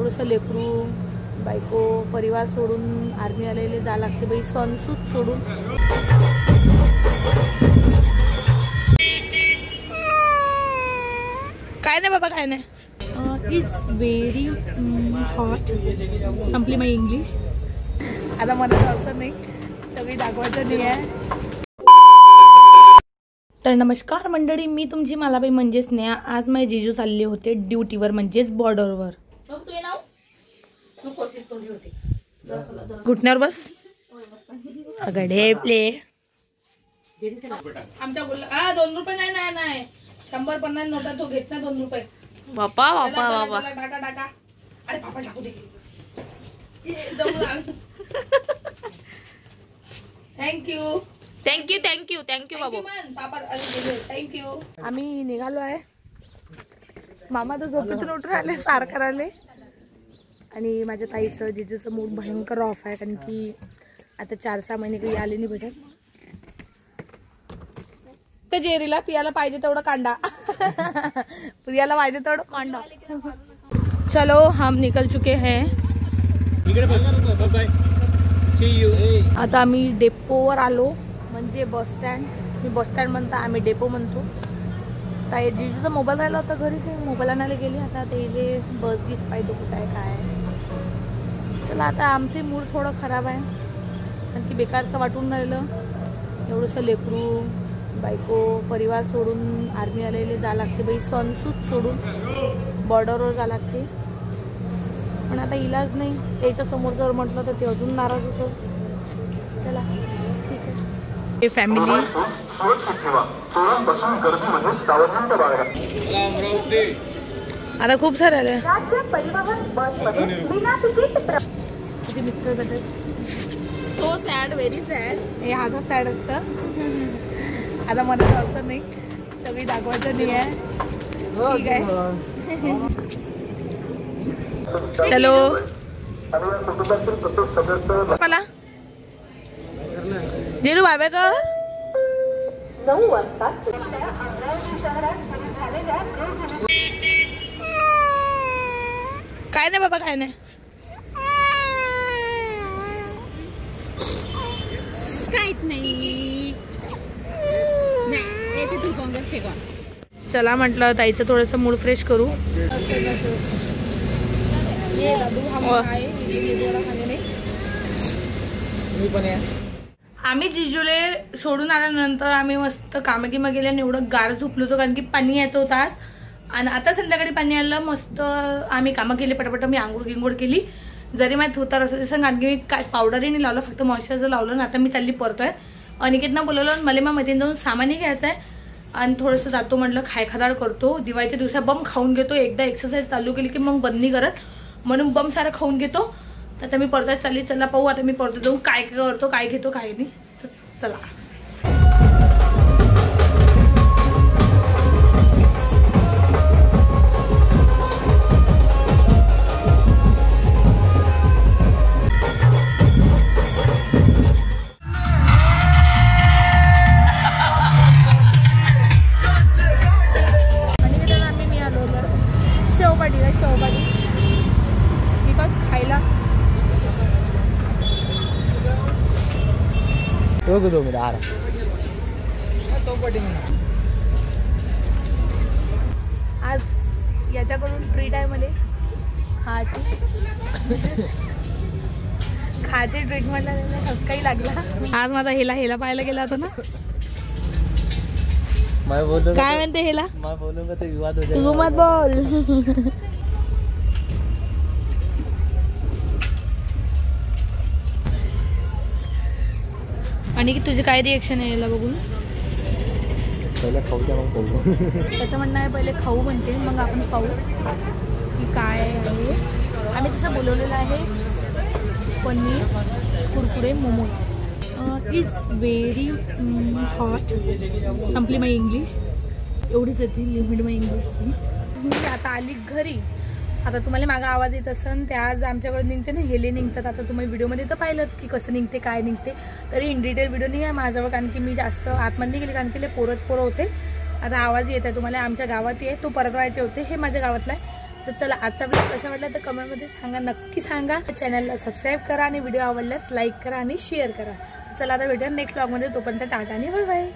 एवढंसं लेकरू बायको परिवार सोडून आर्मी आलेले जा लागते बाई, सणसूद सोडून. काय नाही बाबा, काय नाही. It's very hot. संपली माय इंग्लिश. आता मला असं नाही सगळी दाखवायचं नाही आहे. तर नमस्कार मंडळी, मी तुमची मालाबाई म्हणजे स्नेहा. आज माझे जीजू चालले होते ड्युटीवर म्हणजेच बॉर्डरवर. घुटण्यावर बस. अगडे प्ले आमच्या बोलला 2 रुपये नाही नाही 100-50 नोटा तो घेत ना 2 रुपये. बापा बापा बाबा टाका टाका. अरे पापा टाकू दे. थँक्यू थँक्यू थँक्यू थँक्यू बाबू. पापा थँक्यू. आम्ही निघालो आहे. मामा तर झोपेतून उठून राहिले सारखं राहिले. आणि माझ्या ताईचं जिजूचं मूड भयंकर ऑफ आहे, कारण की आता 4-6 महिने काही आले नाही भेटत. तर जेरीला पियाला पाहिजे तेवढं कांदा. प्रियाला पाहिजे तेवढं कांदा. चलो हम निकल चुके हैं. आता आम्ही डेपोवर आलो, म्हणजे बस स्टँड. मी बस स्टँड म्हणता, आम्ही डेपो म्हणतो. ताई जिजूचा मोबाईल राहिला होता घरी, ते मोबाईल आणायला गेली. आता ते बस गीस पाहिजे कुठं आहे काय. चला आता आमचे मूड थोडं खराब आहे, कारण की बेकार तर वाटून राहिलं. एवढंसं लेकरू बायको परिवार सोडून आर्मी आलेले जा लागते बाई, सणसूद सोडून बॉर्डरवर जा लागते. पण आता इलाज नाही. त्याच्या समोर जर म्हटलं तर ते अजून नाराज होतं. चला ठीक आहे. हे फॅमिली आता खूप सारे आले. किती मिस्टर भेटत. So sad, very sad. हे असं सॅड असतं. आता मला असं नाही सगळी दाखवायचं नाही आहे. ठीक आहे. चलो मला जेरू बाय बाय कर. काय नाही बाबा, काय नाही. काहीच नाही. चला म्हटलं ताईचं थोडंसं मूड फ्रेश करू. आम्ही जिजूले सोडून आल्यानंतर आम्ही मस्त कामगिमा गेल्या. एवढं गार झोपलो होतो, कारण की पाणी यायचं होतं आज. आणि आता संध्याकाळी पाणी आलं. मस्त आम्ही कामं केले पटापट. मी आंघोळ गिंगोळ केली. जरी माहीत होता असं तसं, कारण की मी काय पावडरही नाही लावलं, फक्त मॉइश्चरायझर लावलं. ना आता मी चालली परतोय. अनिकेतनं बोलवलं, मला मग मध्ये जाऊन सामानही घ्यायचं आहे. आणि थोडंसं जातो म्हटलं, खायखादाड करतो. दिवाळीच्या दिवसा बम खाऊन घेतो. एकदा एक्सरसाइज चालू केली की मग बंद नाही करत, म्हणून बम सारं खाऊन घेतो. तर आता मी परत चालली. चला पाहू आता मी परत जाऊन काय करतो, काय घेतो काय नाही. चला आज याच्याकडून ट्रीट आहे मला. खायची ट्रीटमेंटला ठसकाही लागला. आज माझा हेला पाहायला गेला होता ना. काय म्हणते हेला. तू मत बोल. आणि की तुझे काय रिएक्शन आहे याला बघून. पहिले खाऊ द्या मग बोलू. त्याचं म्हणणं आहे पहिले खाऊ म्हणते, मग आपण पाहू की काय आहे. आम्ही तसं बोलवलेलं आहे paneer Kurkure momos. It's very hot. संपली माय इंग्लिश. एवढीच येते लिमिट माय इंग्लिशची. मी आता आली घरी. आता तुम्हाला मागा आवाज येत असन, ते आज आमच्याकडे निघते ना, हेले निघतात. आता तुम्ही व्हिडिओमध्ये तर पाहिलंच की कसं निघते काय निघते. तरी इन डिटेल व्हिडिओ नाही आहे माझ्याजवळ, कारण की मी जास्त आतमध्ये गेली, कारण की पोरं होते. आता आवाज येत आहे तुम्हाला. आमच्या गावात आहे, तो परतवायचे होते. हे माझ्या गावातला आहे. तर चला आजचा व्हिडिओ कसा वाटला तर कमेंटमध्ये सांगा, नक्की सांगा. चॅनलला सबस्क्राईब करा आणि व्हिडिओ आवडल्यास लाईक करा आणि शेअर करा. चला आता भेटूया नेक्स्ट व्लॉगमध्ये. तोपर्यंत टाटा आणि बाय बाय.